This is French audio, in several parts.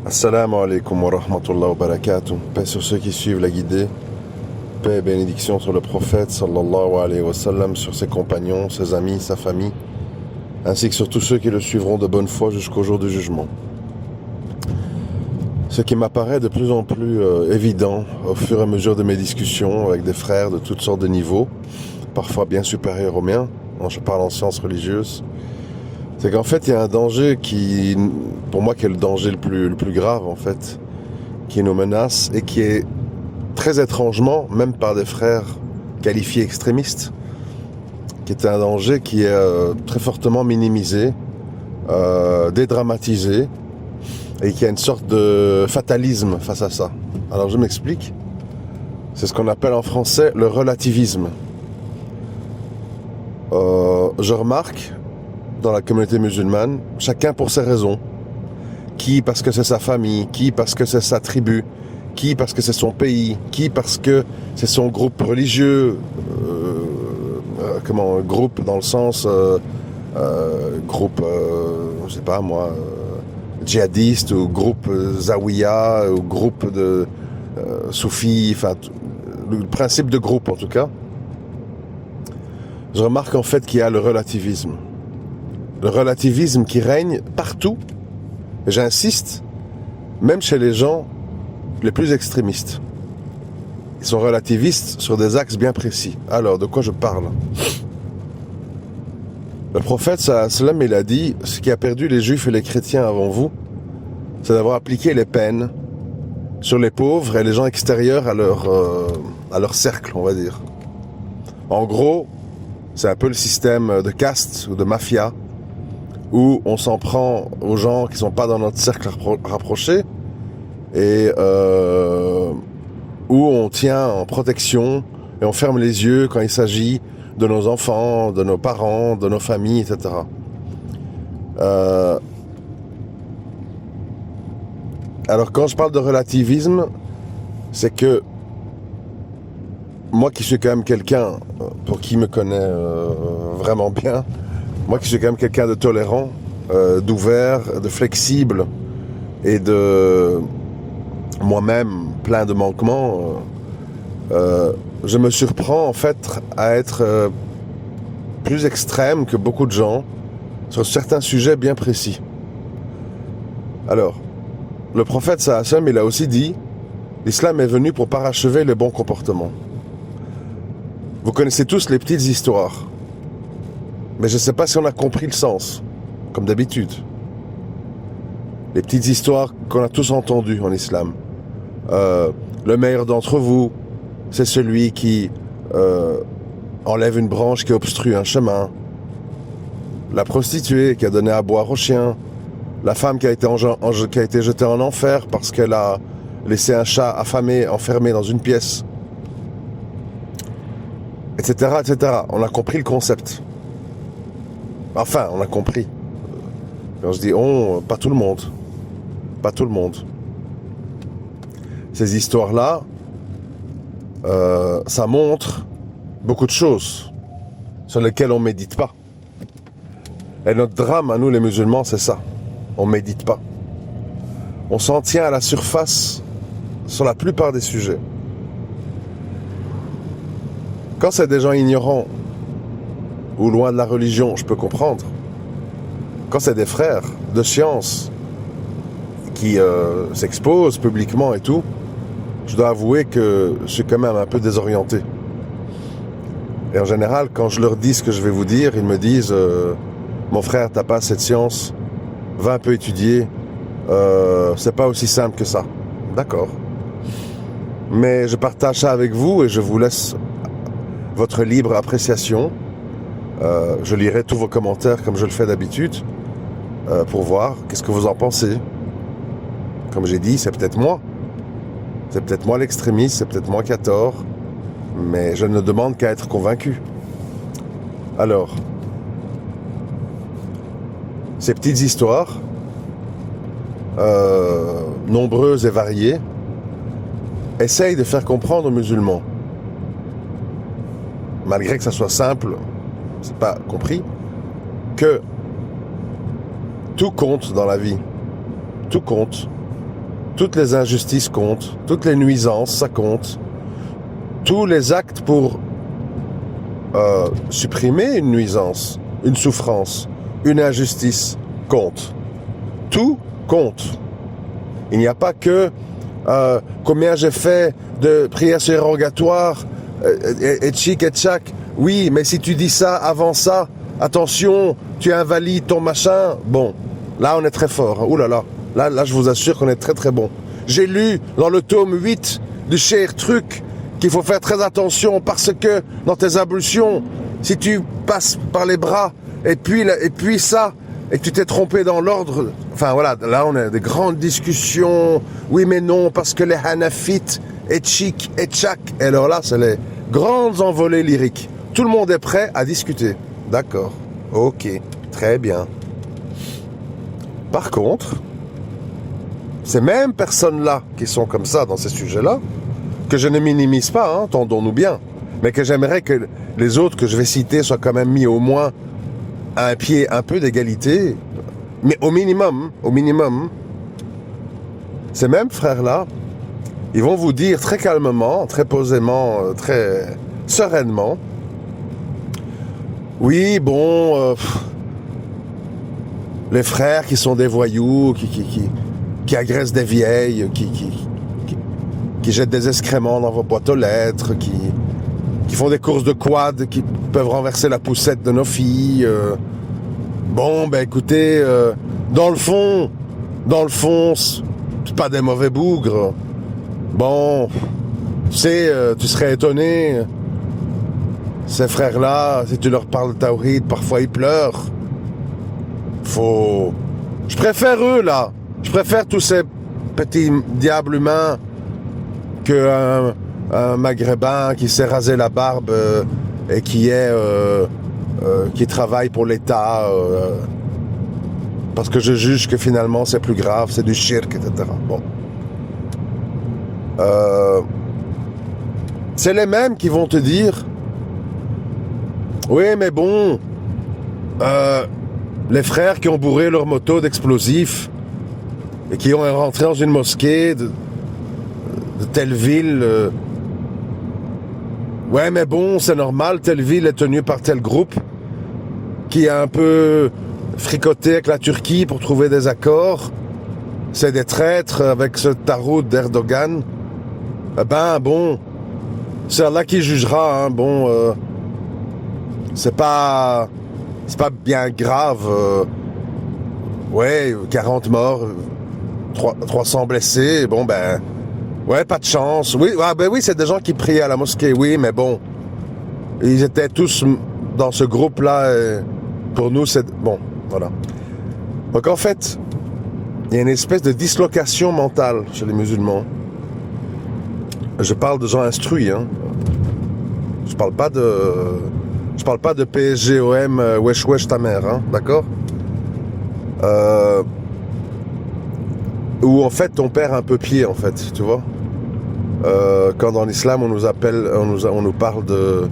Assalamu alaikum wa rahmatullahi wa barakatuh. Paix sur ceux qui suivent la guidée. Paix et bénédiction sur le prophète sallallahu alayhi wa sallam, sur ses compagnons, ses amis, sa famille, ainsi que sur tous ceux qui le suivront de bonne foi jusqu'au jour du jugement. Ce qui m'apparaît de plus en plus évident au fur et à mesure de mes discussions avec des frères de toutes sortes de niveaux, parfois bien supérieurs aux miens, quand je parle en sciences religieuses, c'est qu'en fait il y a un danger qui, pour moi, qui est le danger le plus grave en fait, qui nous menace et qui est très étrangement, même par des frères qualifiés extrémistes, qui est un danger qui est très fortement minimisé, dédramatisé, et qui a une sorte de fatalisme face à ça. Alors je m'explique. C'est ce qu'on appelle en français le relativisme. Je remarque dans la communauté musulmane, chacun pour ses raisons. Qui parce que c'est sa famille, qui parce que c'est sa tribu, qui parce que c'est son pays, qui parce que c'est son groupe religieux, groupe dans le sens je sais pas moi, djihadiste ou groupe zawiya ou groupe de soufis, enfin le principe de groupe en tout cas. Je remarque en fait qu'il y a le relativisme. Le relativisme qui règne partout, et j'insiste, même chez les gens les plus extrémistes. Ils sont relativistes sur des axes bien précis. Alors, de quoi je parle ? Le prophète, sallam, il a dit, ce qui a perdu les juifs et les chrétiens avant vous, c'est d'avoir appliqué les peines sur les pauvres et les gens extérieurs à leur cercle, on va dire. En gros, c'est un peu le système de caste ou de mafia, où on s'en prend aux gens qui sont pas dans notre cercle rapproché et où on tient en protection et on ferme les yeux quand il s'agit de nos enfants, de nos parents, de nos familles, etc. Alors quand je parle de relativisme, c'est que moi qui suis quand même quelqu'un, pour qui me connaît vraiment bien, moi qui suis quand même quelqu'un de tolérant, d'ouvert, de flexible et de moi-même plein de manquements, je me surprends en fait à être plus extrême que beaucoup de gens sur certains sujets bien précis. Alors, le prophète sallallahu alayhi wa sallam, il a aussi dit, l'islam est venu pour parachever les bons comportements. Vous connaissez tous les petites histoires. Mais je ne sais pas si on a compris le sens, comme d'habitude. Les petites histoires qu'on a tous entendues en islam. Le meilleur d'entre vous, c'est celui qui enlève une branche qui obstrue un chemin. La prostituée qui a donné à boire au chien. La femme qui a été jetée en enfer parce qu'elle a laissé un chat affamé, enfermé dans une pièce. Etc., etc. On a compris le concept. Enfin, on a compris. Quand je dis on, pas tout le monde. Pas tout le monde. Ces histoires-là, ça montre beaucoup de choses sur lesquelles on médite pas. Et notre drame à nous les musulmans, c'est ça. On médite pas. On s'en tient à la surface sur la plupart des sujets. Quand c'est des gens ignorants ou loin de la religion, je peux comprendre. Quand c'est des frères de science qui s'exposent publiquement et tout, je dois avouer que je suis quand même un peu désorienté. Et en général, quand je leur dis ce que je vais vous dire, ils me disent mon frère, t'as pas cette science, va un peu étudier, c'est pas aussi simple que ça. D'accord. Mais je partage ça avec vous et je vous laisse votre libre appréciation. Je lirai tous vos commentaires comme je le fais d'habitude pour voir qu'est-ce que vous en pensez. Comme j'ai dit, c'est peut-être moi. C'est peut-être moi l'extrémiste, c'est peut-être moi qui a tort. Mais je ne demande qu'à être convaincu. Alors, ces petites histoires, nombreuses et variées, essayent de faire comprendre aux musulmans, malgré que ça soit simple, c'est pas compris, que tout compte dans la vie. Tout compte. toutes les injustices comptent, toutes les nuisances, ça compte. Tous les actes pour supprimer une nuisance, une souffrance, une injustice comptent. Tout compte. Il n'y a pas que combien j'ai fait de prières surrogatoires et tchic et tchac. Oui, mais si tu dis ça avant ça, attention, tu invalides ton machin. Bon, là on est très fort. Ouh là là, là je vous assure qu'on est très très bon. J'ai lu dans le tome 8 du Cher Truc qu'il faut faire très attention parce que dans tes ablutions, si tu passes par les bras et puis ça, et que tu t'es trompé dans l'ordre, enfin voilà, là on a des grandes discussions, oui mais non, parce que les Hanafites, et tchik, et tchak, et alors là c'est les grandes envolées lyriques. Tout le monde est prêt à discuter. D'accord, ok, très bien. Par contre, ces mêmes personnes-là qui sont comme ça dans ces sujets-là, que je ne minimise pas, hein, entendons-nous bien, mais que j'aimerais que les autres que je vais citer soient quand même mis au moins à un pied un peu d'égalité, mais au minimum, ces mêmes frères-là, ils vont vous dire très calmement, très posément, très sereinement, oui, bon, les frères qui sont des voyous, qui agressent des vieilles, qui jettent des excréments dans vos boîtes aux lettres, qui font des courses de quad, qui peuvent renverser la poussette de nos filles. Bon, ben écoutez, dans le fond, c'est pas des mauvais bougres. Bon, tu sais, tu serais étonné, ces frères-là, si tu leur parles de Tawhid, parfois ils pleurent. Je préfère eux, là. Je préfère tous ces petits diables humains qu'un maghrébin qui s'est rasé la barbe et qui travaille pour l'État parce que je juge que finalement c'est plus grave, c'est du shirk, etc. Bon. C'est les mêmes qui vont te dire oui mais bon les frères qui ont bourré leur moto d'explosifs et qui ont rentré dans une mosquée de telle ville. Ouais, mais bon, c'est normal, telle ville est tenue par tel groupe qui a un peu fricoté avec la Turquie pour trouver des accords. C'est des traîtres avec ce tarot d'Erdogan. Eh ben, bon, c'est Allah qui jugera, hein, bon, c'est pas bien grave. Ouais, 40 morts, 300 blessés, bon, ben... Ouais, pas de chance. Oui, oui, c'est des gens qui priaient à la mosquée, oui, mais bon. Ils étaient tous dans ce groupe-là. Pour nous, c'est... Bon, voilà. Donc, en fait, il y a une espèce de dislocation mentale chez les musulmans. Je parle de gens instruits, hein. Je parle pas de PSGOM, wesh ta mère, hein, d'accord? Où, en fait, on perd un peu pied, en fait, tu vois? Quand dans l'islam on nous parle de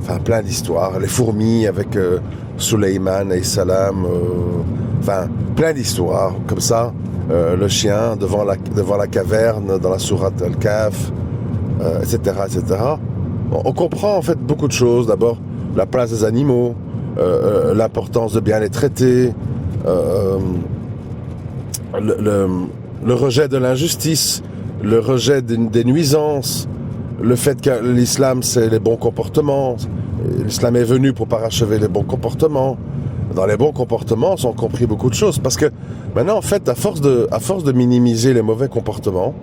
enfin plein d'histoires, les fourmis avec Suleyman et Salam, enfin plein d'histoires comme ça, le chien devant la caverne dans la sourate Al-Kahf, etc. On comprend en fait beaucoup de choses. D'abord la place des animaux, l'importance de bien les traiter, le rejet de l'injustice, le rejet des nuisances, le fait que l'islam c'est les bons comportements. L'islam est venu pour parachever les bons comportements. Dans les bons comportements sont compris beaucoup de choses, parce que maintenant en fait à force de minimiser les mauvais comportements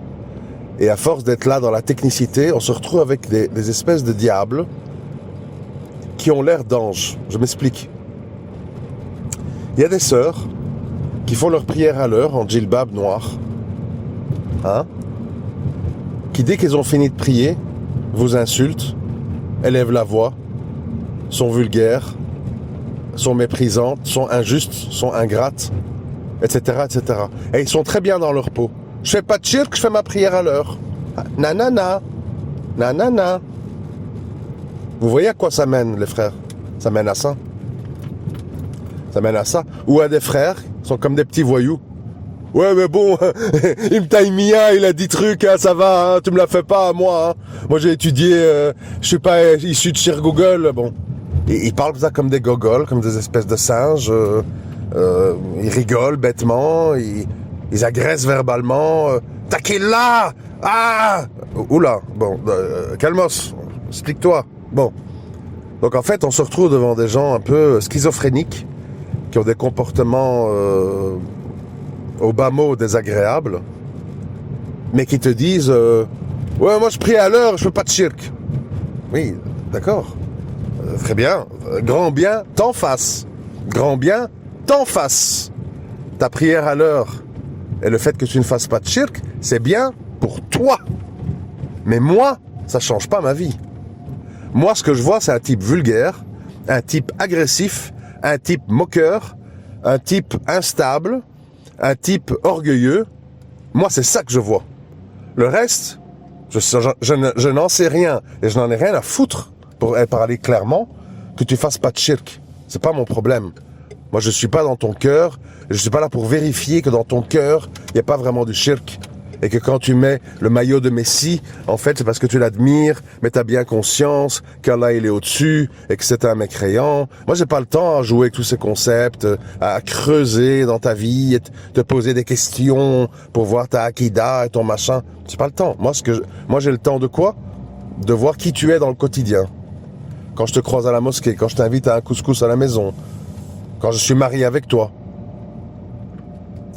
et à force d'être là dans la technicité, on se retrouve avec des espèces de diables qui ont l'air d'anges. Je m'explique. Il y a des sœurs qui font leur prière à l'heure en djilbab noir, hein, qui dès qu'elles ont fini de prier, vous insultent, élèvent la voix, sont vulgaires, sont méprisantes, sont injustes, sont ingrates, etc., etc. Et ils sont très bien dans leur peau. Je fais pas de shirk, je fais ma prière à l'heure. Nanana, nanana. Vous voyez à quoi ça mène, les frères? Ça mène à ça. Ça mène à ça. Ou à des frères, qui sont comme des petits voyous, Ouais, mais bon, Ibn Taymiyyah, il a dit trucs, hein, ça va, hein, tu me la fais pas à moi. Hein. Moi, j'ai étudié, je suis pas issu de chez Google. Bon, ils parlent ça comme des gogoles, comme des espèces de singes. Ils rigolent bêtement, ils agressent verbalement. Taquilla! Ah! Oula, bon, calmos, explique-toi. Bon, donc en fait, on se retrouve devant des gens un peu schizophréniques, qui ont des comportements au bas mot désagréables, mais qui te disent ouais, moi je prie à l'heure, je fais pas de shirk. Oui, d'accord. Très bien. Grand bien, t'en fasses. Grand bien, t'en fasses. Ta prière à l'heure et le fait que tu ne fasses pas de shirk, c'est bien pour toi. Mais moi, ça change pas ma vie. Moi, ce que je vois, c'est un type vulgaire, un type agressif, un type moqueur, un type instable, un type orgueilleux. Moi, c'est ça que je vois. Le reste, je n'en sais rien et je n'en ai rien à foutre, pour parler clairement, que tu fasses pas de shirk. C'est pas mon problème. Moi, je suis pas dans ton cœur, je suis pas là pour vérifier que dans ton cœur, il n'y a pas vraiment du shirk. Et que quand tu mets le maillot de Messi, en fait, c'est parce que tu l'admires, mais tu as bien conscience qu'Allah, il est au-dessus, et que c'est un mécréant. Moi, j'ai pas le temps à jouer avec tous ces concepts, à creuser dans ta vie, et te poser des questions pour voir ta akida et ton machin. J'ai pas le temps. Moi, j'ai le temps de quoi? De voir qui tu es dans le quotidien. Quand je te croise à la mosquée, quand je t'invite à un couscous à la maison, quand je suis marié avec toi.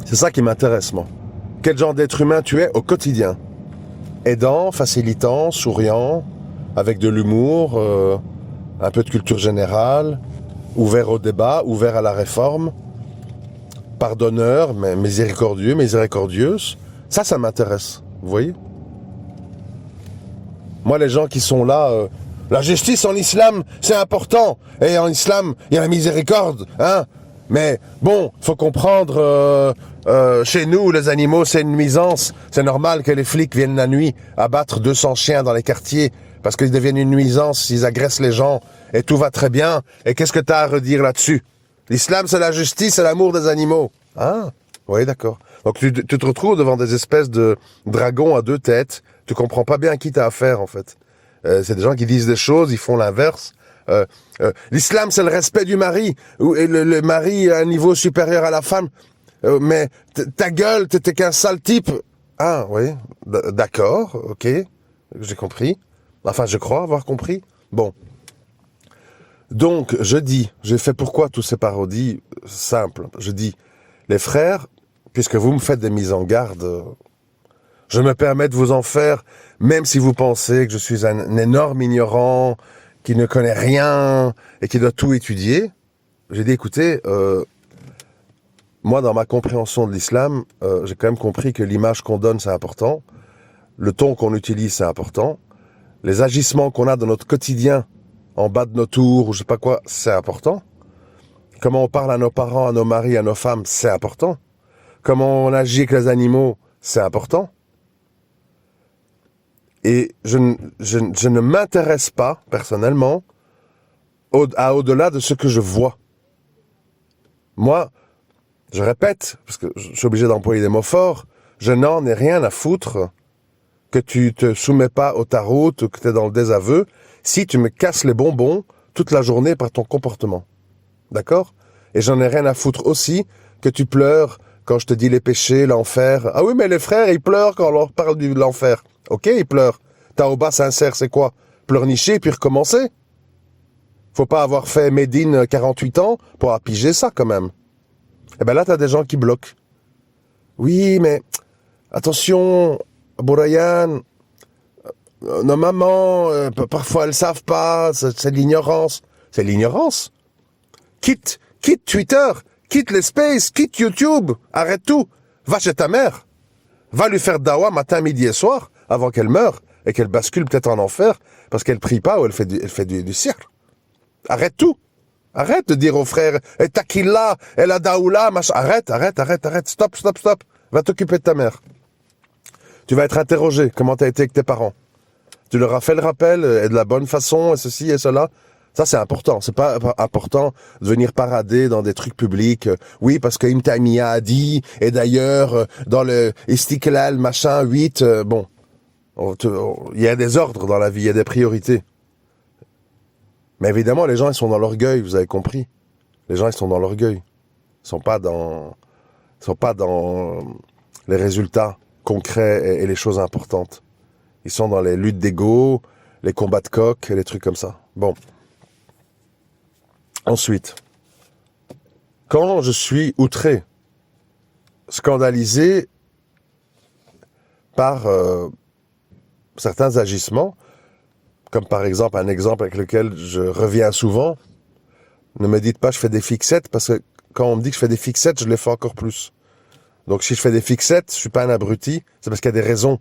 C'est ça qui m'intéresse, moi. Quel genre d'être humain tu es au quotidien? Aidant, facilitant, souriant, avec de l'humour, un peu de culture générale, ouvert au débat, ouvert à la réforme, pardonneur, mais miséricordieux, miséricordieuse. Ça m'intéresse, vous voyez? Moi, les gens qui sont là, la justice en islam, c'est important. Et en islam, il y a la miséricorde, hein? Mais bon, faut comprendre, chez nous, les animaux, c'est une nuisance. C'est normal que les flics viennent la nuit abattre 200 chiens dans les quartiers parce qu'ils deviennent une nuisance, ils agressent les gens et tout va très bien. Et qu'est-ce que t'as à redire là-dessus? L'islam, c'est la justice, c'est l'amour des animaux. Ah, oui, d'accord. Donc tu te retrouves devant des espèces de dragons à deux têtes. Tu comprends pas bien à qui t'as affaire, en fait. C'est des gens qui disent des choses, ils font l'inverse. L'islam, c'est le respect du mari. Et le mari a un niveau supérieur à la femme. Mais ta gueule, t'es qu'un sale type. Ah, oui, d'accord, ok, j'ai compris. Enfin, je crois avoir compris. Bon. Donc, j'ai fait pourquoi tous ces parodies? Simple. Je dis, les frères, puisque vous me faites des mises en garde, je me permets de vous en faire, même si vous pensez que je suis un énorme ignorant, qui ne connaît rien et qui doit tout étudier. J'ai dit, écoutez, moi, dans ma compréhension de l'islam, j'ai quand même compris que l'image qu'on donne, c'est important. Le ton qu'on utilise, c'est important. Les agissements qu'on a dans notre quotidien, en bas de nos tours, ou je sais pas quoi, c'est important. Comment on parle à nos parents, à nos maris, à nos femmes, c'est important. Comment on agit avec les animaux, c'est important. Et je ne m'intéresse pas, personnellement, au-delà de ce que je vois. Moi, je répète, parce que je suis obligé d'employer des mots forts, je n'en ai rien à foutre que tu te soumets pas au tarot, que tu es dans le désaveu, si tu me casses les bonbons toute la journée par ton comportement. D'accord? Et j'en ai rien à foutre aussi que tu pleures quand je te dis les péchés, l'enfer. Ah oui, mais les frères, ils pleurent quand on leur parle de l'enfer. Ok, ils pleurent. Taoba sincère, c'est quoi? Pleurnicher puis recommencer? Faut pas avoir fait Médine 48 ans pour appiger ça, quand même. Eh ben là, t'as des gens qui bloquent. Oui, mais attention, Bourayan, nos mamans, parfois elles savent pas, c'est de l'ignorance. C'est l'ignorance. Quitte Twitter, quitte les spaces, quitte YouTube, arrête tout. Va chez ta mère. Va lui faire dawa matin, midi et soir, avant qu'elle meure, et qu'elle bascule peut-être en enfer, parce qu'elle prie pas ou elle fait du cirque. Arrête tout. Arrête de dire aux frères, et Takilla, et la daoula, machin. Arrête. Stop. Va t'occuper de ta mère. Tu vas être interrogé. Comment t'as été avec tes parents? Tu leur as fait le rappel, et de la bonne façon, et ceci et cela. Ça, c'est important. C'est pas important de venir parader dans des trucs publics. Oui, parce que Ibn Taymiyyah a dit, et d'ailleurs, dans le Istiklal, machin, 8, bon. Il y a des ordres dans la vie, il y a des priorités. Mais évidemment, les gens, ils sont dans l'orgueil, vous avez compris. Les gens, ils sont dans l'orgueil. Ils sont pas dans les résultats concrets et les choses importantes. Ils sont dans les luttes d'ego, les combats de coq et les trucs comme ça. Bon. Ensuite, quand je suis outré, scandalisé par certains agissements, comme par exemple un exemple avec lequel je reviens souvent, ne me dites pas je fais des fixettes, parce que quand on me dit que je fais des fixettes, je les fais encore plus. Donc si je fais des fixettes, je suis pas un abruti, c'est parce qu'il y a des raisons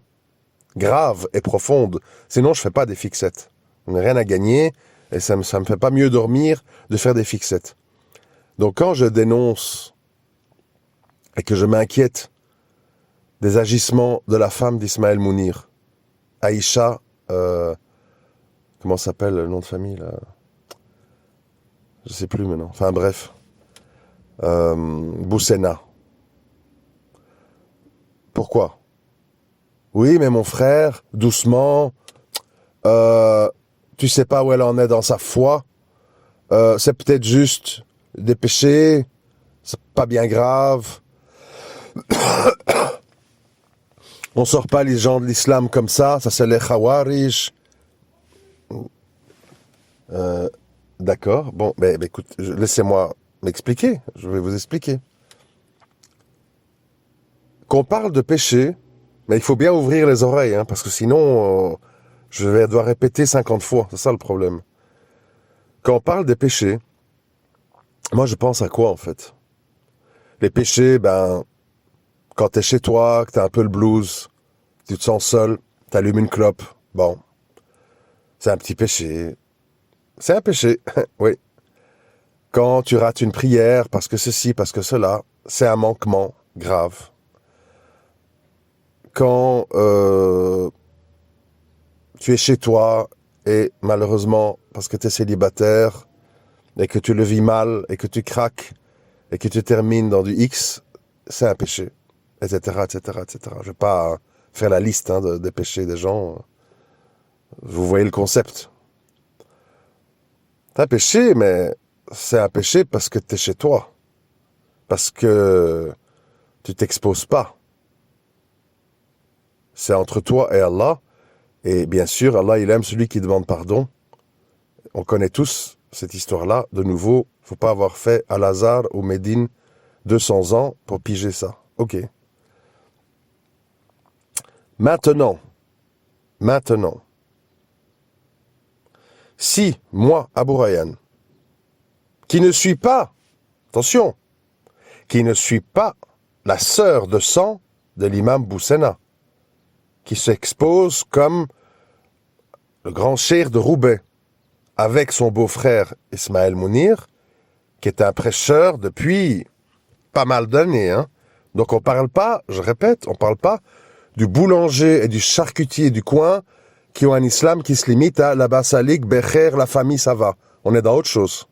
graves et profondes. Sinon, je fais pas des fixettes. On n'a rien à gagner, et ça me fait pas mieux dormir de faire des fixettes. Donc quand je dénonce et que je m'inquiète des agissements de la femme d'Ismaël Mounir, Aïcha, comment s'appelle le nom de famille là? Je sais plus maintenant. Enfin bref, Boussena. Pourquoi? Oui, mais mon frère, doucement, tu sais pas où elle en est dans sa foi. C'est peut-être juste des péchés, c'est pas bien grave. On sort pas les gens de l'islam comme ça c'est les Khawarij. D'accord, bon, ben écoute, laissez-moi m'expliquer, je vais vous expliquer. Qu'on parle de péché, mais il faut bien ouvrir les oreilles, hein, parce que sinon, je vais devoir répéter 50 fois, c'est ça le problème. Quand on parle des péchés, moi je pense à quoi en fait? Les péchés, ben, quand t'es chez toi, que t'as un peu le blues, tu te sens seul, t'allumes une clope, bon, c'est un petit péché. C'est un péché, oui. Quand tu rates une prière, parce que ceci, parce que cela, c'est un manquement grave. Quand tu es chez toi et malheureusement, parce que tu es célibataire et que tu le vis mal et que tu craques et que tu termines dans du X, c'est un péché, etc., etc., etc. Je vais pas faire la liste des péchés des gens. Vous voyez le concept. C'est un péché, mais c'est un péché parce que tu es chez toi. Parce que tu t'exposes pas. C'est entre toi et Allah. Et bien sûr, Allah, il aime celui qui demande pardon. On connaît tous cette histoire-là. De nouveau, faut pas avoir fait Al-Azhar ou Médine 200 ans pour piger ça. Ok. Maintenant, si moi, Abou Rayhan, qui ne suis pas, attention, qui ne suis pas la sœur de sang de l'imam Boussena, qui s'expose comme le grand cheikh de Roubaix, avec son beau-frère Ismaël Mounir, qui est un prêcheur depuis pas mal d'années. Hein. Donc on parle pas, je répète, on parle pas du boulanger et du charcutier du coin qui ont un islam qui se limite à la basalik, Becher, la famille, ça va. On est dans autre chose.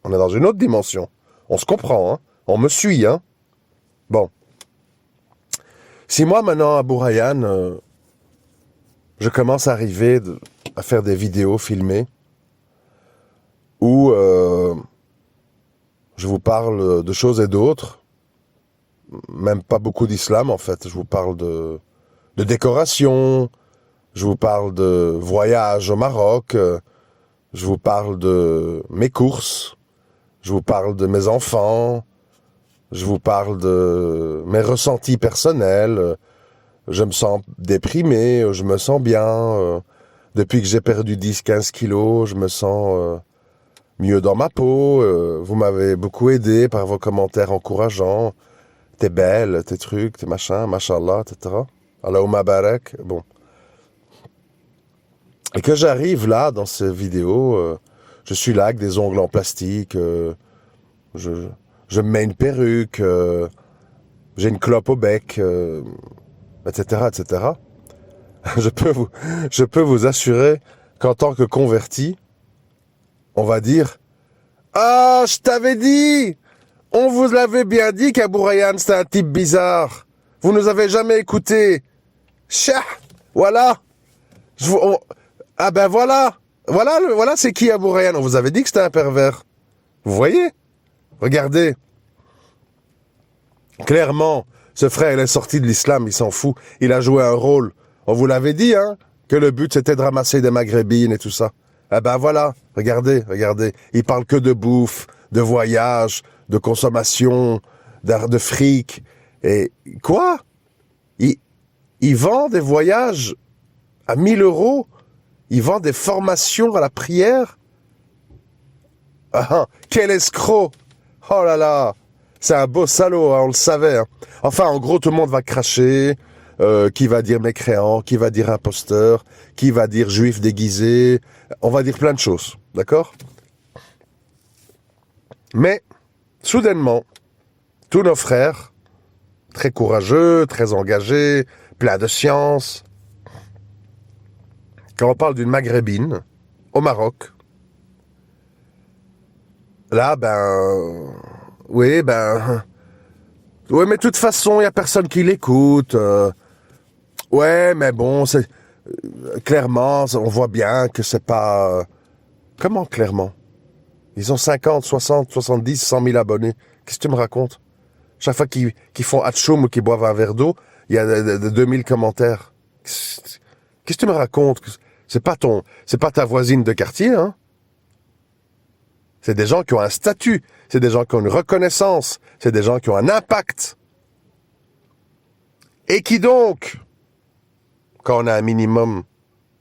On est dans une autre dimension. On se comprend, hein. On me suit, hein. Bon. Si moi, maintenant, à Abou Rayhan, je commence à arriver à faire des vidéos filmées où je vous parle de choses et d'autres, même pas beaucoup d'islam, en fait. Je vous parle de décoration, je vous parle de voyage au Maroc, je vous parle de mes courses, je vous parle de mes enfants, je vous parle de mes ressentis personnels, je me sens déprimé, je me sens bien, depuis que j'ai perdu 10-15 kilos, je me sens mieux dans ma peau, vous m'avez beaucoup aidé par vos commentaires encourageants, t'es belle, tes trucs, tes machins, mashallah, etc. Allahumma barak, bon. Et que j'arrive là, dans ces vidéos, je suis là avec des ongles en plastique, je me mets une perruque, j'ai une clope au bec, etc., etc. Je peux vous assurer qu'en tant que converti, on va dire « Ah, je t'avais dit! On vous l'avait bien dit qu'Abou Rayhan, c'était un type bizarre. Vous nous avez jamais écoutés. Chah! Voilà! Ah ben voilà! Voilà c'est qui Abou Rayhan. On vous avait dit que c'était un pervers. Vous voyez? Regardez. Clairement, ce frère, il est sorti de l'islam, il s'en fout. Il a joué un rôle. On vous l'avait dit, hein, que le but, c'était de ramasser des maghrébines et tout ça. Ah ben voilà, regardez. Il parle que de bouffe, de voyage, de consommation, de fric. Et quoi? Il vend des voyages à 1000 €. Il vend des formations à la prière. Ah, quel escroc! Oh là là! C'est un beau salaud, hein, on le savait. Hein. Enfin, en gros, tout le monde va cracher. Qui va dire mécréant, qui va dire imposteur, qui va dire juif déguisé. On va dire plein de choses, d'accord? Mais, soudainement, tous nos frères, très courageux, très engagés, pleins de science, quand on parle d'une maghrébine, au Maroc, là, oui, mais de toute façon, il n'y a personne qui l'écoute. Ouais, mais bon, clairement, on voit bien que c'est pas... Comment, clairement? Ils ont 50, 60, 70, 100 000 abonnés. Qu'est-ce que tu me racontes? Chaque fois qu'ils font atchoum ou qu'ils boivent un verre d'eau, il y a 2000 commentaires. Qu'est-ce que tu me racontes? C'est pas ta voisine de quartier, hein? C'est des gens qui ont un statut, c'est des gens qui ont une reconnaissance, c'est des gens qui ont un impact. Et qui donc, quand on a un minimum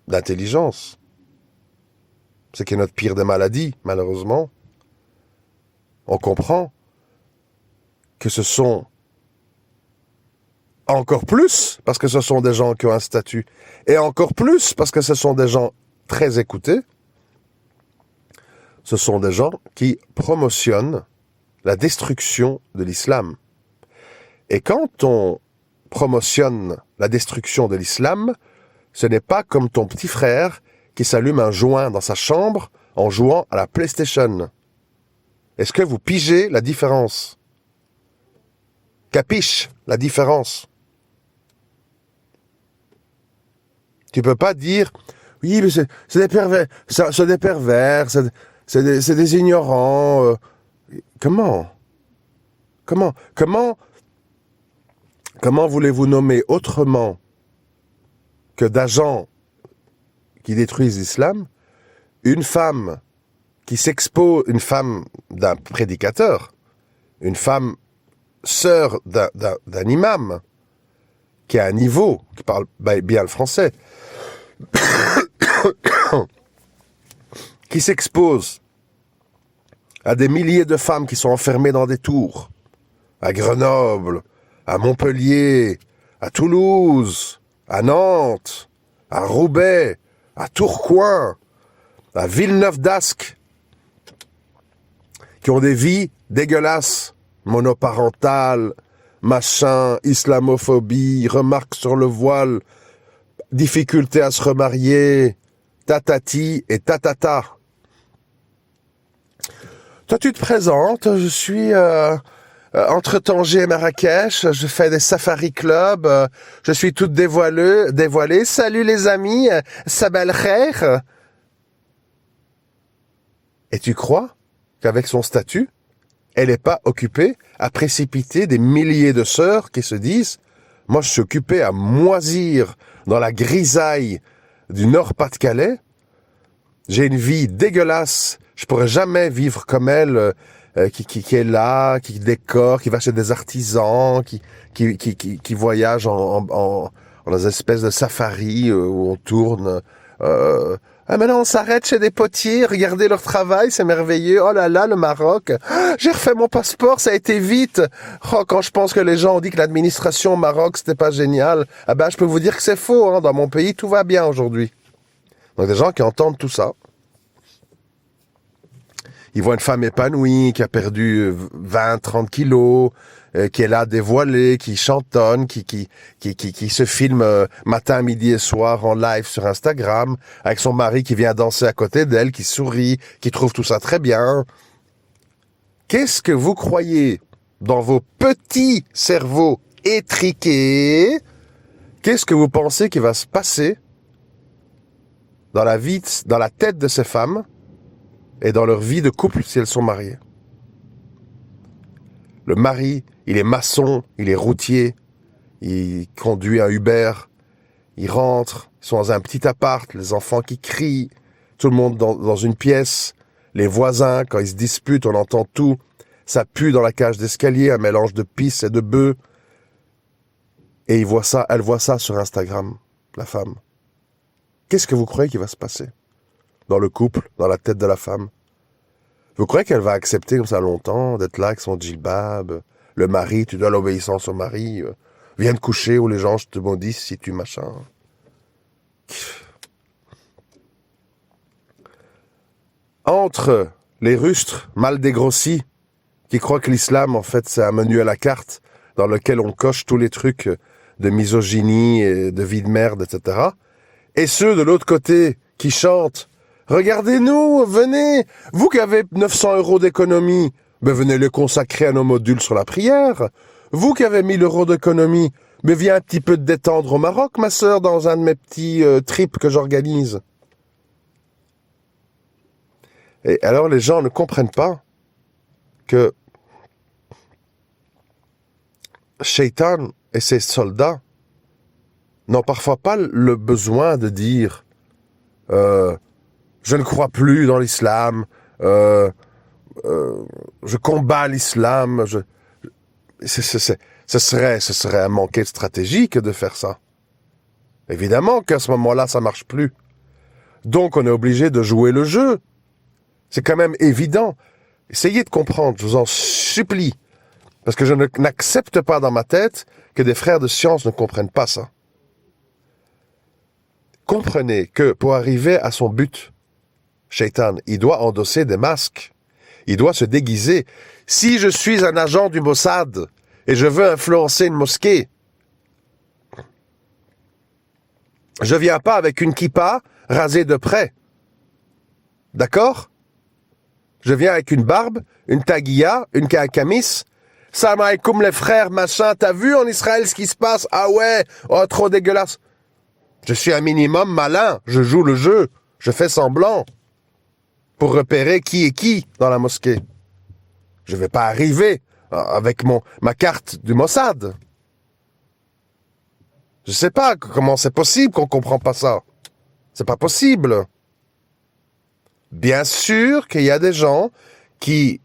d'intelligence, ce qui est notre pire des maladies, malheureusement, on comprend que ce sont encore plus, parce que ce sont des gens qui ont un statut, et encore plus, parce que ce sont des gens très écoutés, ce sont des gens qui promotionnent la destruction de l'islam. Et quand on promotionne la destruction de l'islam, ce n'est pas comme ton petit frère qui s'allume un joint dans sa chambre en jouant à la PlayStation. Est-ce que vous pigez la différence? Capiche la différence? Tu peux pas dire, oui, mais c'est des pervers, c'est des pervers, c'est des ignorants. Comment voulez-vous nommer autrement que d'agents qui détruisent l'islam une femme qui s'expose, une femme d'un prédicateur, une femme sœur d'un imam, qui a un niveau, qui parle bien le français, qui s'expose à des milliers de femmes qui sont enfermées dans des tours, à Grenoble, à Montpellier, à Toulouse, à Nantes, à Roubaix, à Tourcoing, à Villeneuve-d'Ascq, qui ont des vies dégueulasses, monoparentales, machin, islamophobie, remarques sur le voile, difficulté à se remarier, tatati et tatata. Toi, tu te présentes, je suis entre Tanger et Marrakech, je fais des safari clubs, je suis toute dévoilée. Salut les amis, sabah al khair. Et tu crois qu'avec son statut, elle n'est pas occupée à précipiter des milliers de sœurs qui se disent « Moi, je suis occupé à moisir dans la grisaille du Nord-Pas-de-Calais. J'ai une vie dégueulasse. Je pourrais jamais vivre comme elle, qui est là, qui décore, qui va chez des artisans, qui voyage dans des espèces de safari où on tourne. Maintenant, on s'arrête chez des potiers, regardez leur travail, c'est merveilleux. Oh là là, le Maroc. J'ai refait mon passeport, ça a été vite. Oh, quand je pense que les gens ont dit que l'administration au Maroc, c'était pas génial, je peux vous dire que c'est faux. Hein. Dans mon pays, tout va bien aujourd'hui. Donc, des gens qui entendent tout ça, Ils voient une femme épanouie, qui a perdu 20, 30 kilos, qui est là dévoilée, qui chantonne, qui se filme matin, midi et soir en live sur Instagram, avec son mari qui vient danser à côté d'elle, qui sourit, qui trouve tout ça très bien. Qu'est-ce que vous croyez dans vos petits cerveaux étriqués? Qu'est-ce que vous pensez qui va se passer dans la vie, dans la tête de ces femmes et dans leur vie de couple si elles sont mariées? Le mari, il est maçon, il est routier, il conduit un Uber, il rentre, ils sont dans un petit appart, les enfants qui crient, tout le monde dans une pièce, les voisins, quand ils se disputent, on entend tout, ça pue dans la cage d'escalier, un mélange de pisse et de bœuf, et elle voit ça sur Instagram, la femme. Qu'est-ce que vous croyez qui va se passer dans le couple, dans la tête de la femme? Vous croyez qu'elle va accepter comme ça longtemps d'être là avec son djilbab, le mari, tu dois l'obéissance au mari, viens te coucher ou les gens te maudissent si tu machin. Entre les rustres mal dégrossis qui croient que l'islam en fait c'est un menu à la carte dans lequel on coche tous les trucs de misogynie et de vie de merde, etc. Et ceux de l'autre côté qui chantent « Regardez-nous, venez, vous qui avez 900 € d'économie, ben venez le consacrer à nos modules sur la prière. Vous qui avez 1000 € d'économie, ben viens un petit peu te détendre au Maroc, ma sœur, dans un de mes petits trips que j'organise. » Et alors les gens ne comprennent pas que Shaitan et ses soldats n'ont parfois pas le besoin de dire je ne crois plus dans l'islam, je combats l'islam. Ce serait un manquer de stratégie que de faire ça. Évidemment qu'à ce moment-là, ça marche plus. Donc on est obligé de jouer le jeu. C'est quand même évident. Essayez de comprendre, je vous en supplie. Parce que je n'accepte pas dans ma tête que des frères de science ne comprennent pas ça. Comprenez que pour arriver à son but, Shaitan, il doit endosser des masques. Il doit se déguiser. Si je suis un agent du Mossad et je veux influencer une mosquée, je viens pas avec une kippa rasée de près. D'accord? Je viens avec une barbe, une taguilla, une camis. Salam alaikum les frères, machin. T'as vu en Israël ce qui se passe? Ah ouais, oh trop dégueulasse. Je suis un minimum malin. Je joue le jeu. Je fais semblant. Pour repérer qui est qui dans la mosquée. Je vais pas arriver avec ma carte du Mossad. Je sais pas comment c'est possible qu'on comprend pas ça. C'est pas possible. Bien sûr qu'il y a des gens qui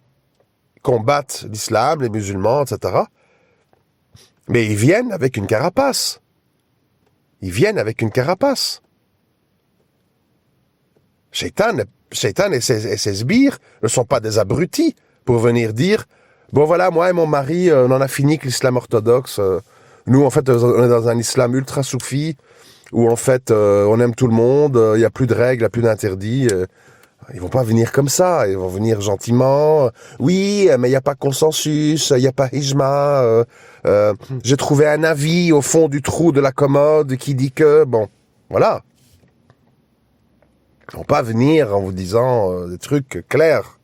combattent l'islam, les musulmans, etc. Mais ils viennent avec une carapace. Ils viennent avec une carapace. Shaitan et ses sbires ne sont pas des abrutis pour venir dire « Bon voilà, moi et mon mari, on en a fini avec l'islam orthodoxe. Nous, en fait, on est dans un islam ultra soufi où, en fait, on aime tout le monde, il n'y a plus de règles, il n'y a plus d'interdits. Ils vont pas venir comme ça, ils vont venir gentiment. Oui, mais il n'y a pas consensus, il n'y a pas hijma. J'ai trouvé un avis au fond du trou de la commode qui dit que... Bon, voilà. Ils vont pas venir en vous disant des trucs clairs.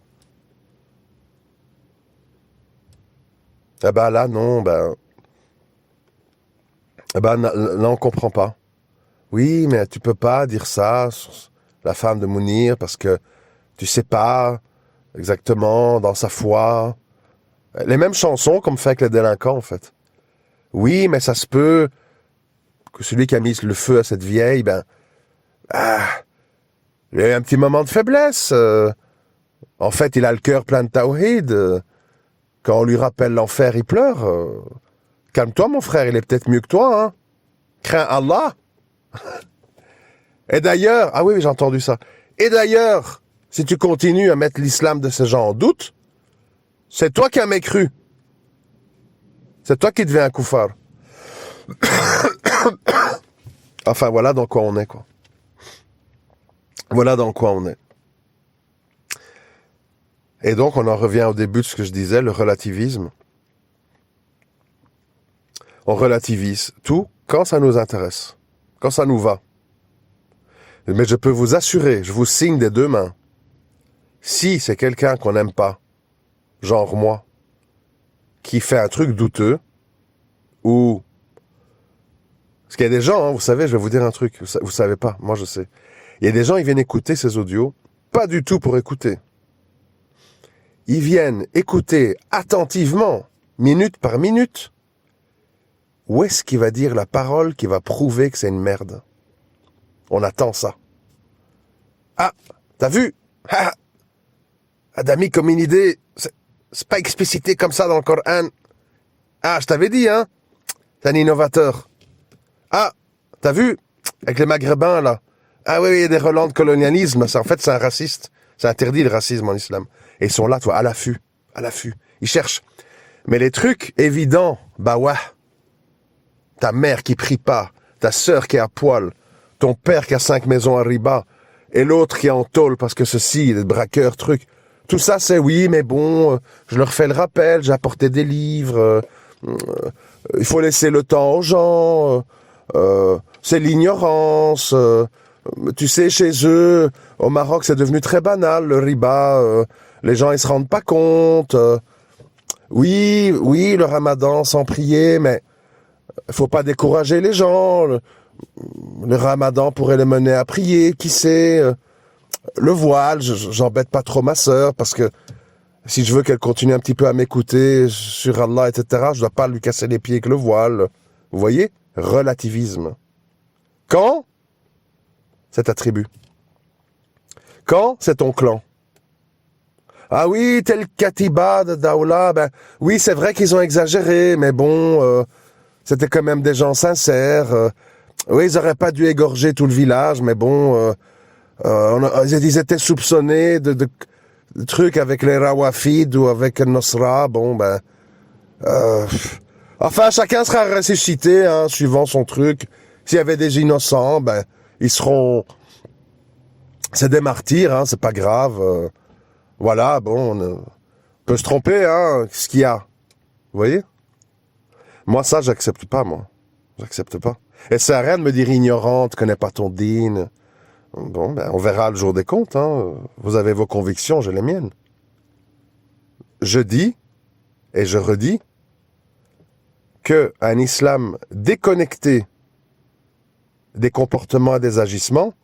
Eh ben là, non, là, on comprend pas. Oui, mais tu peux pas dire ça sur la femme de Mounir parce que tu sais pas exactement dans sa foi. Les mêmes chansons comme fait avec les délinquants, en fait. Oui, mais ça se peut que celui qui a mis le feu à cette vieille, il a eu un petit moment de faiblesse. En fait, il a le cœur plein de tawhid. Quand on lui rappelle l'enfer, il pleure. Calme-toi, mon frère, il est peut-être mieux que toi, hein. Crains Allah. Et d'ailleurs, ah oui, j'ai entendu ça. Et d'ailleurs, si tu continues à mettre l'islam de ces gens en doute, c'est toi qui as mécru. C'est toi qui deviens un koufar. Enfin, voilà dans quoi on est, quoi. Voilà dans quoi on est. Et donc, on en revient au début de ce que je disais, le relativisme. On relativise tout quand ça nous intéresse, quand ça nous va. Mais je peux vous assurer, je vous signe des deux mains, si c'est quelqu'un qu'on n'aime pas, genre moi, qui fait un truc douteux, ou... Parce qu'il y a des gens, hein, vous savez, je vais vous dire un truc, vous savez pas, moi je sais. Il y a des gens, ils viennent écouter ces audios, pas du tout pour écouter. Ils viennent écouter attentivement, minute par minute, où est-ce qu'il va dire la parole qui va prouver que c'est une merde. On attend ça. Ah, t'as vu? Ah, Adami comme une idée, c'est pas explicité comme ça dans le Coran. Ah, je t'avais dit, hein? C'est un innovateur. Ah, t'as vu? Avec les Maghrébins, là. Ah oui, il y a des relents de colonialisme. En fait, c'est un raciste. C'est interdit le racisme en islam. Et ils sont là, toi, à l'affût. À l'affût. Ils cherchent. Mais les trucs évidents, bah ouais. Ta mère qui prie pas, ta sœur qui est à poil, ton père qui a 5 maisons à riba, et l'autre qui est en tôle parce que ceci, les braqueurs, trucs. Tout ça, c'est oui, mais bon, je leur fais le rappel, j'ai apporté des livres, il faut laisser le temps aux gens, c'est l'ignorance, tu sais, chez eux, au Maroc, c'est devenu très banal, le riba, les gens, ils se rendent pas compte, oui, le ramadan, sans prier, mais il faut pas décourager les gens, le ramadan pourrait les mener à prier, qui sait, le voile, j'embête pas trop ma sœur, parce que si je veux qu'elle continue un petit peu à m'écouter sur Allah, etc., je dois pas lui casser les pieds avec le voile. Vous voyez? Relativisme. Quand? C'est ta tribu. Quand? C'est ton clan. Ah oui, tel Katiba de Daoula, ben oui, c'est vrai qu'ils ont exagéré, mais bon, c'était quand même des gens sincères. Oui, ils auraient pas dû égorger tout le village, mais bon, ils étaient soupçonnés de trucs avec les Rawafid ou avec Nosra, bon ben... enfin, chacun sera ressuscité, hein, suivant son truc. S'il y avait des innocents, ben, ils seront... C'est des martyrs, hein, c'est pas grave. Voilà, bon, on peut se tromper, hein, ce qu'il y a. Vous voyez? Moi, ça, j'accepte pas, moi. J'accepte pas. Et ça sert à rien de me dire ignorante, connais pas ton dîne. Bon, ben, on verra le jour des comptes, hein. Vous avez vos convictions, j'ai les miennes. Je dis, et je redis, que un islam déconnecté des comportements et des agissements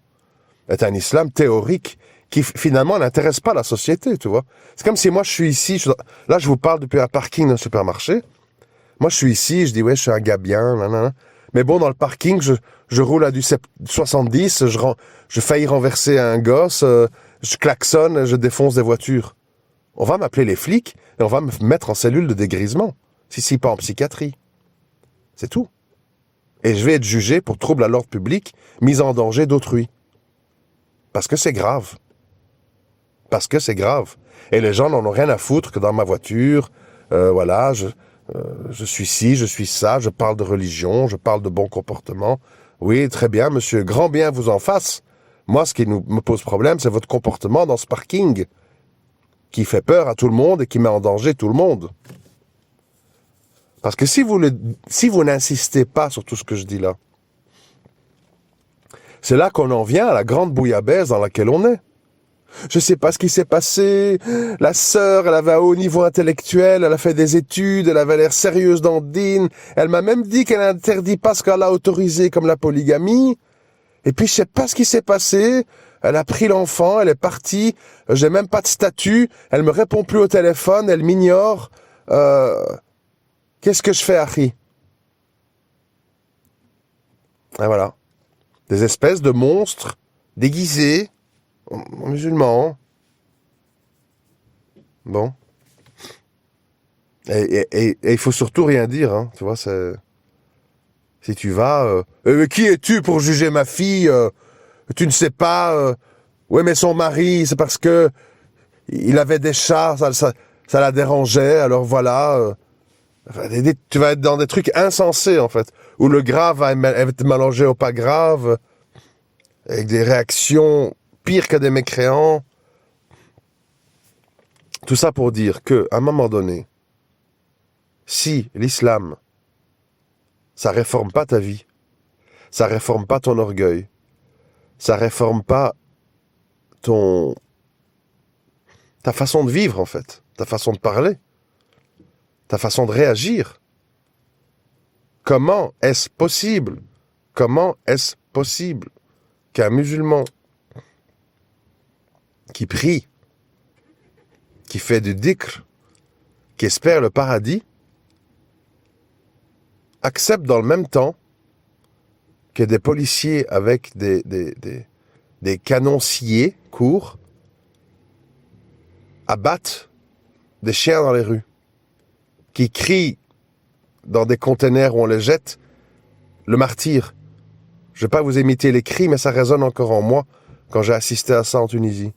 est un islam théorique qui finalement n'intéresse pas la société, tu vois. C'est comme si moi je suis ici, là je vous parle depuis un parking d'un supermarché, moi je suis ici, je dis ouais je suis un gars bien, nanana. Mais bon dans le parking je roule à du 70, je faillis renverser un gosse, je klaxonne, je défonce des voitures. On va m'appeler les flics et on va me mettre en cellule de dégrisement, si pas en psychiatrie. C'est tout. Et je vais être jugé pour trouble à l'ordre public, mise en danger d'autrui. Parce que c'est grave. Parce que c'est grave. Et les gens n'en ont rien à foutre que dans ma voiture, voilà, je suis ci, je suis ça, je parle de religion, je parle de bon comportement. Oui, très bien, monsieur, grand bien vous en fasse. Moi, ce qui me pose problème, c'est votre comportement dans ce parking, qui fait peur à tout le monde et qui met en danger tout le monde. Parce que si vous n'insistez pas sur tout ce que je dis là, c'est là qu'on en vient à la grande bouillabaisse dans laquelle on est. Je sais pas ce qui s'est passé. La sœur, elle avait un haut niveau intellectuel, elle a fait des études, elle avait l'air sérieuse dans le dîn. Elle m'a même dit qu'elle n'interdit pas ce qu'elle a autorisé comme la polygamie. Et puis je sais pas ce qui s'est passé. Elle a pris l'enfant, elle est partie. J'ai même pas de statut. Elle me répond plus au téléphone, elle m'ignore. Qu'est-ce que je fais, Harry? Et voilà. Des espèces de monstres déguisés en musulmans. Bon. Et il faut surtout rien dire, hein. Tu vois, c'est... Si tu vas... qui es-tu pour juger ma fille? Tu ne sais pas... Ouais, mais son mari, c'est parce que... il avait des chats, ça la dérangeait, alors voilà... tu vas être dans des trucs insensés, en fait. Où le grave va être mélangé au pas grave... avec des réactions pires que des mécréants. Tout ça pour dire qu'à un moment donné, si l'islam, ça réforme pas ta vie, ça réforme pas ton orgueil, ça réforme pas ta façon de vivre en fait, ta façon de parler, ta façon de réagir. Comment est-ce possible? Comment est-ce possible qu'un musulman qui prie, qui fait du dhikr, qui espère le paradis, accepte dans le même temps que des policiers avec des canons sciés courts abattent des chiens dans les rues, qui crient dans des containers où on les jette, le martyr. Je ne vais pas vous imiter les cris, mais ça résonne encore en moi quand j'ai assisté à ça en Tunisie.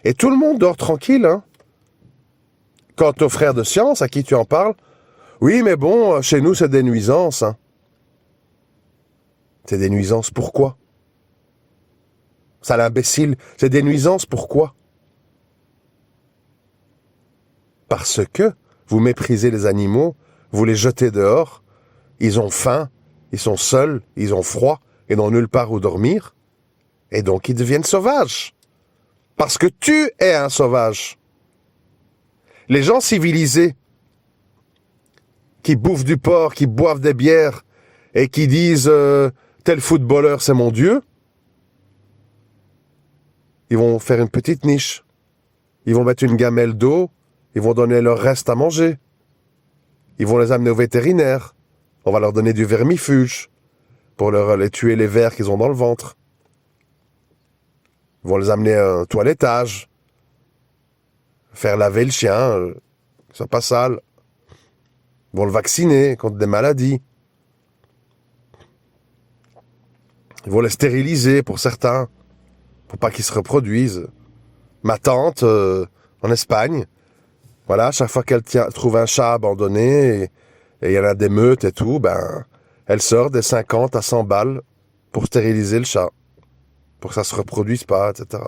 Et tout le monde dort tranquille, hein. Quant aux frères de science à qui tu en parles, oui, mais bon, chez nous, c'est des nuisances. Hein. C'est des nuisances, pourquoi? Ça l'imbécile, c'est des nuisances, pourquoi? Parce que vous méprisez les animaux, vous les jetez dehors, ils ont faim, ils sont seuls, ils ont froid, ils n'ont nulle part où dormir, et donc ils deviennent sauvages. Parce que tu es un sauvage. Les gens civilisés, qui bouffent du porc, qui boivent des bières, et qui disent tel footballeur c'est mon Dieu, ils vont faire une petite niche. Ils vont mettre une gamelle d'eau, ils vont donner leur reste à manger. Ils vont les amener au vétérinaire. On va leur donner du vermifuge pour les tuer les vers qu'ils ont dans le ventre. Ils vont les amener à un toilettage, faire laver le chien, que ce soit pas sale. Ils vont le vacciner contre des maladies. Ils vont les stériliser pour certains, pour pas qu'ils se reproduisent. Ma tante, en Espagne, voilà, chaque fois qu'elle trouve un chat abandonné, et il y en a des meutes et tout, ben, elle sort des 50 à 100 balles pour stériliser le chat, pour que ça se reproduise pas, etc.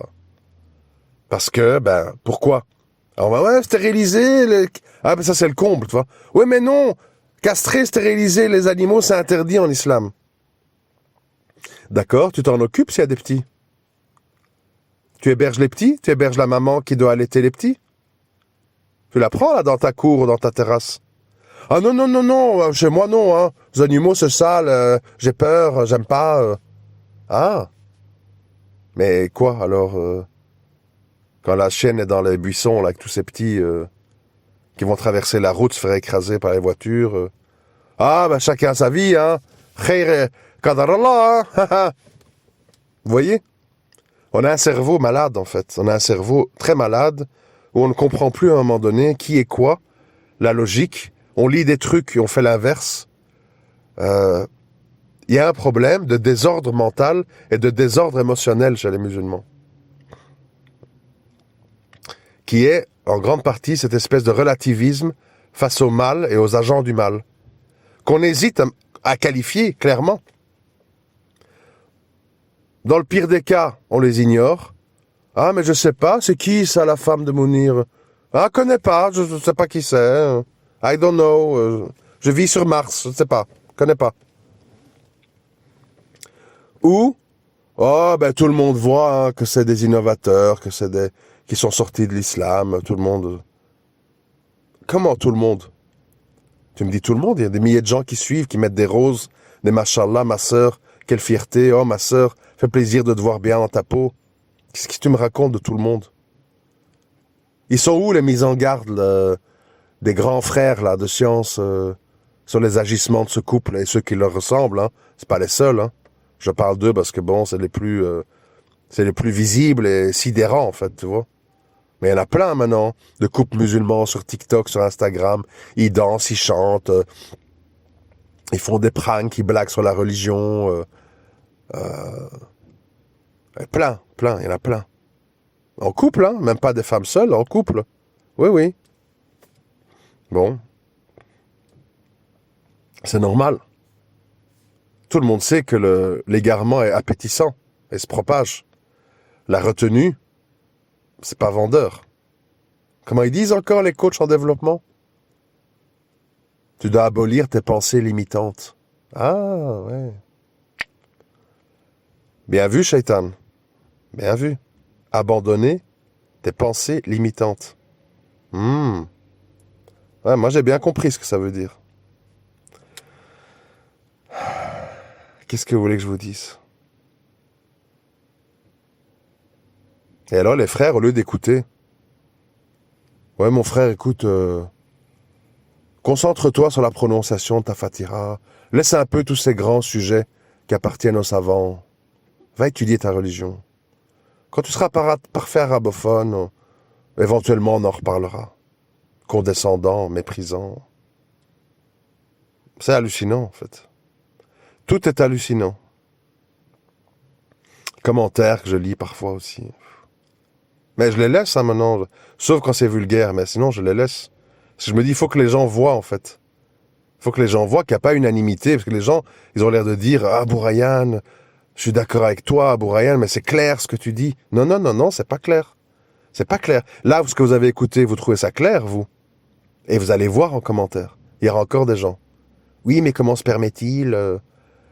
Parce que, ben, pourquoi? Alors, on va, ouais, stériliser, ah, ben ça c'est le comble, tu vois. Oui, mais non, castrer, stériliser les animaux, c'est interdit en islam. D'accord, tu t'en occupes s'il y a des petits. Tu héberges les petits, tu héberges la maman qui doit allaiter les petits. Tu la prends, là, dans ta cour ou dans ta terrasse. Ah non, non, non, non, chez moi, non, hein. Les animaux, c'est sale, j'ai peur, j'aime pas. Ah. Mais quoi, alors, quand la chienne est dans les buissons, là, avec tous ces petits qui vont traverser la route, se faire écraser par les voitures. Ah, ben, chacun sa vie, hein. Khair qadarallah, hein. Vous voyez? On a un cerveau malade, en fait. On a un cerveau très malade, où on ne comprend plus à un moment donné qui est quoi, la logique. On lit des trucs et on fait l'inverse. Il y a un problème de désordre mental et de désordre émotionnel chez les musulmans, qui est, en grande partie, cette espèce de relativisme face au mal et aux agents du mal, qu'on hésite à qualifier clairement. Dans le pire des cas, on les ignore. Ah, mais je sais pas, c'est qui ça, la femme de Mounir? Ah, je connais pas, je sais pas qui c'est. I don't know. Je vis sur Mars, je sais pas, connais pas. Ou, oh, ben tout le monde voit hein, que c'est des innovateurs, que c'est des qui sont sortis de l'islam, tout le monde. Comment tout le monde? Tu me dis tout le monde, il y a des milliers de gens qui suivent, qui mettent des roses, des mashallah, ma sœur, quelle fierté, oh ma sœur, fait plaisir de te voir bien dans ta peau. Qu'est-ce que tu me racontes de tout le monde? Ils sont où les mises en garde là, des grands frères là, de science sur les agissements de ce couple et ceux qui leur ressemblent? Hein? C'est pas les seuls. Hein? Je parle d'eux parce que bon, c'est les plus visibles et sidérants en fait, tu vois. Mais il y en a plein maintenant de couples musulmans sur TikTok, sur Instagram. Ils dansent, ils chantent, ils font des pranks, ils blaguent sur la religion. Plein, il y en a plein. En couple, hein, même pas des femmes seules, en couple. Oui, oui. Bon. C'est normal. Tout le monde sait que l'égarement est appétissant et se propage. La retenue, c'est pas vendeur. Comment ils disent encore les coachs en développement? Tu dois abolir tes pensées limitantes. Ah, ouais. Bien vu, Shaitan. Bien vu. Abandonner tes pensées limitantes. Ouais, moi, j'ai bien compris ce que ça veut dire. Qu'est-ce que vous voulez que je vous dise? Et alors, les frères, au lieu d'écouter, ouais, mon frère, écoute, concentre-toi sur la prononciation de ta fatira. Laisse un peu tous ces grands sujets qui appartiennent aux savants. Va étudier ta religion. Quand tu seras parfait arabophone, éventuellement on en reparlera. Condescendant, méprisant. C'est hallucinant, en fait. Tout est hallucinant. Commentaires que je lis parfois aussi. Mais je les laisse, hein, maintenant. Sauf quand c'est vulgaire, mais sinon je les laisse. Parce que je me dis, il faut que les gens voient, en fait. Il faut que les gens voient qu'il n'y a pas unanimité. Parce que les gens, ils ont l'air de dire, ah, Bourayan, je suis d'accord avec toi, Bourayan, mais c'est clair ce que tu dis. Non, non, non, non, c'est pas clair. C'est pas clair. Là, ce que vous avez écouté, vous trouvez ça clair, vous? Et vous allez voir en commentaire. Il y aura encore des gens. Oui, mais comment se permet-il?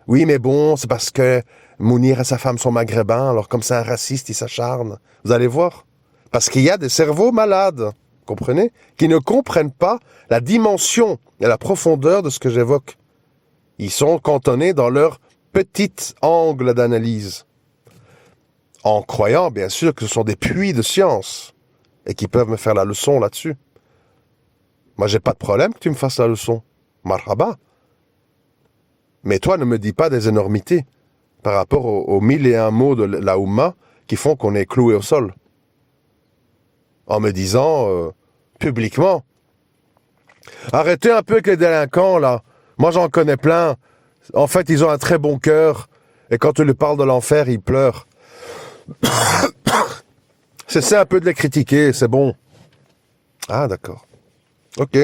Oui, mais bon, c'est parce que Mounir et sa femme sont maghrébins, alors comme c'est un raciste, il s'acharne. Vous allez voir. Parce qu'il y a des cerveaux malades, comprenez? Qui ne comprennent pas la dimension et la profondeur de ce que j'évoque. Ils sont cantonnés dans leur petit angle d'analyse. En croyant, bien sûr, que ce sont des puits de science et qui peuvent me faire la leçon là-dessus. Moi, j'ai pas de problème que tu me fasses la leçon. Marhaba. Mais toi, ne me dis pas des énormités par rapport aux 1001 mots de la Oumma qui font qu'on est cloué au sol. En me disant, publiquement, arrêtez un peu avec les délinquants, là. Moi, j'en connais plein. En fait, ils ont un très bon cœur. Et quand tu lui parles de l'enfer, ils pleurent. Cessez un peu de les critiquer, c'est bon. Ah, d'accord. Ok.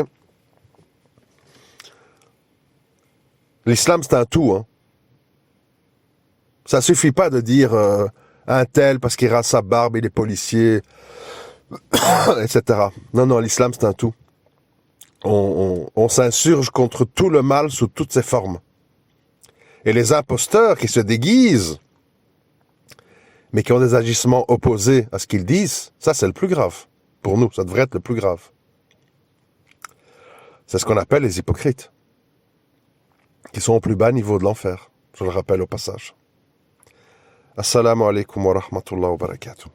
L'islam, c'est un tout, hein. Ça suffit pas de dire un tel parce qu'il rase sa barbe, il est policier, etc. Non, non, l'islam, c'est un tout. On s'insurge contre tout le mal sous toutes ses formes. Et les imposteurs qui se déguisent, mais qui ont des agissements opposés à ce qu'ils disent, ça, c'est le plus grave. Pour nous, ça devrait être le plus grave. C'est ce qu'on appelle les hypocrites, qui sont au plus bas niveau de l'enfer. Je le rappelle au passage. Assalamu alaikum wa rahmatullahi wa barakatuh.